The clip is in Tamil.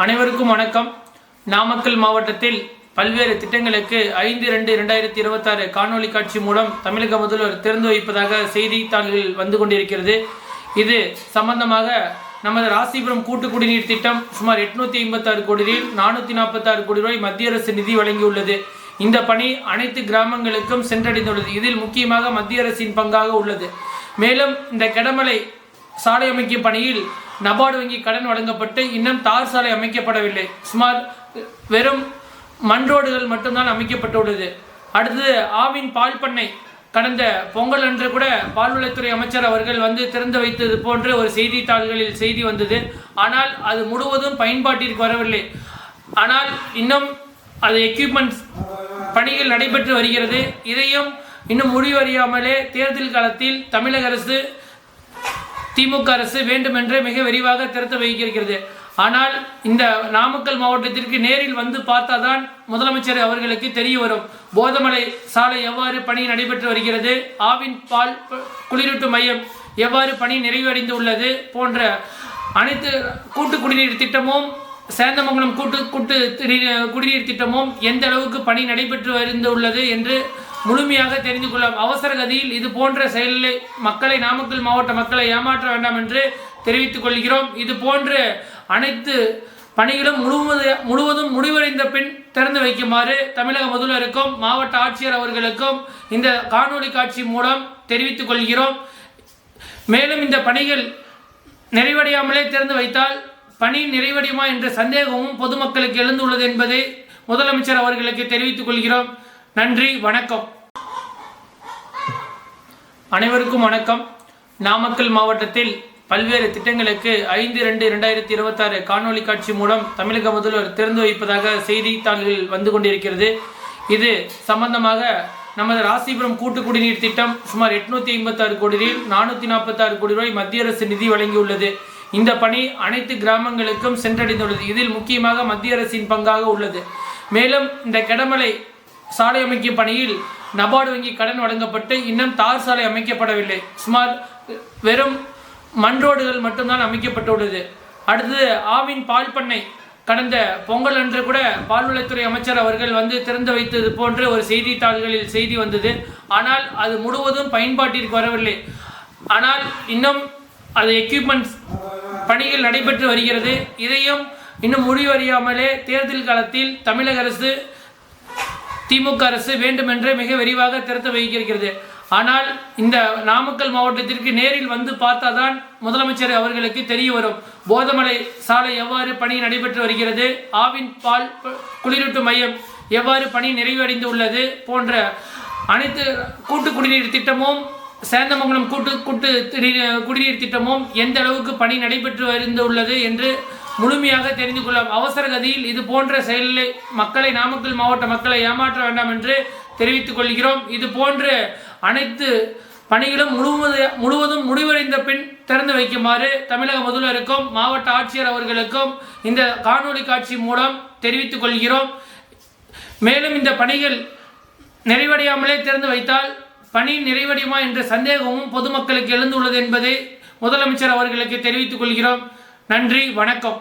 அனைவருக்கும் வணக்கம். நாமக்கல் மாவட்டத்தில் பல்வேறு திட்டங்களுக்கு 5/2/2026 காணொலி காட்சி மூலம் தமிழக முதல்வர் திறந்து வைப்பதாக செய்தித்தாள்களில் வந்து கொண்டிருக்கிறது. இது சம்பந்தமாக நமது ராசிபுரம் கூட்டு குடிநீர் திட்டம் சுமார் 856 கோடியில் 446 கோடி ரூபாய் மத்திய அரசு நிதி வழங்கியுள்ளது. இந்த பணி அனைத்து கிராமங்களுக்கும் சென்றடைந்துள்ளது. இதில் முக்கியமாக மத்திய அரசின் பங்காக உள்ளது. மேலும் இந்த கெடமலை சாலை அமைக்கும் பணியில் நபார்டு வங்கி கடன் வழங்கப்பட்டு இன்னும் தார் சாலை அமைக்கப்படவில்லை. சுமார் வெறும் மண் ரோடுகள் மட்டும்தான் அமைக்கப்பட்டுள்ளது. அடுத்தது ஆவின் பால் பண்ணை கடந்த பொங்கல் அன்று கூட பால்வளத்துறை அமைச்சர் அவர்கள் வந்து திறந்து வைத்தது போன்ற ஒரு செய்தித்தாள்களில் செய்தி வந்தது. ஆனால் அது முழுவதும் பயன்பாட்டிற்கு வரவில்லை. ஆனால் இன்னும் அது எக்யூப்மெண்ட்ஸ் பணிகள் நடைபெற்று வருகிறது. இதையும் இன்னும் முடிவறியாமலே தேர்தல் காலத்தில் தமிழக அரசு திமுக அரசு வேண்டுமென்றே மிக விரிவாக திறந்து வைக்கிறது. ஆனால் இந்த நாமக்கல் மாவட்டத்திற்கு நேரில் வந்து பார்த்தாதான் முதலமைச்சர் அவர்களுக்கு தெரிய வரும். போதமலை சாலை எவ்வாறு பணி நடைபெற்று வருகிறது, ஆவின் பால் குளிரூட்டு மையம் எவ்வாறு பணி நிறைவடைந்து உள்ளது போன்ற அனைத்து கூட்டு குடிநீர் திட்டமும் சேந்தமங்கலம் கூட்டு குடிநீர் திட்டமும் எந்த அளவுக்கு பணி நடைபெற்று வந்துள்ளது என்று முழுமையாக தெரிந்து கொள்ளலாம். அவசர கதியில் இது போன்ற செயலை நாமக்கல் மாவட்ட மக்களை ஏமாற்ற வேண்டாம் என்று தெரிவித்துக் கொள்கிறோம். இது போன்ற அனைத்து பணிகளும் முழுவதும் முடிவடைந்த பின் திறந்து வைக்குமாறு தமிழக முதல்வருக்கும் மாவட்ட ஆட்சியர் அவர்களுக்கும் இந்த காணொலி காட்சி மூலம் தெரிவித்துக் கொள்கிறோம். மேலும் இந்த பணிகள் நிறைவடையாமலே திறந்து வைத்தால் பணி நிறைவடையுமா என்ற சந்தேகமும் பொதுமக்களுக்கு எழுந்துள்ளது என்பதை முதலமைச்சர் அவர்களுக்கு தெரிவித்துக் கொள்கிறோம். நன்றி, வணக்கம். அனைவருக்கும் வணக்கம். நாமக்கல் மாவட்டத்தில் பல்வேறு திட்டங்களுக்கு 5/2/2026 காணொலி காட்சி மூலம் தமிழக முதல்வர் திறந்து வைப்பதாக செய்தித்தாள்களில் வந்து கொண்டிருக்கிறது. இது சம்பந்தமாக நமது ராசிபுரம் கூட்டு குடிநீர் திட்டம் சுமார் 856 கோடியில் 446 கோடி ரூபாய் மத்திய அரசு நிதி வழங்கியுள்ளது. இந்த பணி அனைத்து கிராமங்களுக்கும் சென்றடைந்துள்ளது. இதில் முக்கியமாக மத்திய அரசின் பங்காக உள்ளது. மேலும் இந்த கெடமலை சாலை அமைக்கும் பணியில் நபார்டு வங்கி கடன் வழங்கப்பட்டு இன்னும் தார் சாலை அமைக்கப்படவில்லை. சுமார் வெறும் மண் ரோடுகள் மட்டும்தான் அமைக்கப்பட்டுள்ளது. அடுத்தது ஆவின் பால் பண்ணை கடந்த பொங்கல் அன்று கூட பால்வளத்துறை அமைச்சர் அவர்கள் வந்து திறந்து வைத்தது போன்ற ஒரு செய்தித்தாள்களில் செய்தி வந்தது. ஆனால் அது முழுவதும் பயன்பாட்டிற்கு வரவில்லை. ஆனால் இன்னும் அது எக்யூப்மெண்ட்ஸ் பணிகள் நடைபெற்று வருகிறது. இதையும் இன்னும் முடிவறியாமலே தேர்தல் காலத்தில் தமிழக அரசு திமுக அரசு வேண்டுமென்றே மிக விரிவாக திறந்து வைக்கிறது. ஆனால் இந்த நாமக்கல் மாவட்டத்திற்கு நேரில் வந்து பார்த்தாதான் முதலமைச்சர் அவர்களுக்கு தெரிய வரும். போதமலை சாலை எவ்வாறு பணி நடைபெற்று வருகிறது, ஆவின் பால் குளிரூட்டு மையம் எவ்வாறு பணி நிறைவடைந்து உள்ளது போன்ற அனைத்து கூட்டு குடிநீர் திட்டமும் சேந்தமங்கலம் குடிநீர் திட்டமும் எந்த அளவுக்கு பணி நடைபெற்று வந்துள்ளது என்று முழுமையாக தெரிந்து கொள்ளலாம். அவசர கதியில் இது போன்ற செயலை நாமக்கல் மாவட்ட மக்களை ஏமாற்ற வேண்டாம் என்று தெரிவித்துக் கொள்கிறோம். இது போன்ற அனைத்து பணிகளும் முழுவதும் முடிவடைந்த பின் திறந்து வைக்குமாறு தமிழக முதல்வருக்கும் மாவட்ட ஆட்சியர் அவர்களுக்கும் இந்த காணொலி காட்சி மூலம் தெரிவித்துக் கொள்கிறோம். மேலும் இந்த பணிகள் நிறைவடையாமலே திறந்து வைத்தால் பணி நிறைவடையுமா என்ற சந்தேகமும் பொதுமக்களுக்கு எழுந்துள்ளது என்பதை முதலமைச்சர் அவர்களுக்கு தெரிவித்துக் கொள்கிறோம். நன்றி, வணக்கம்.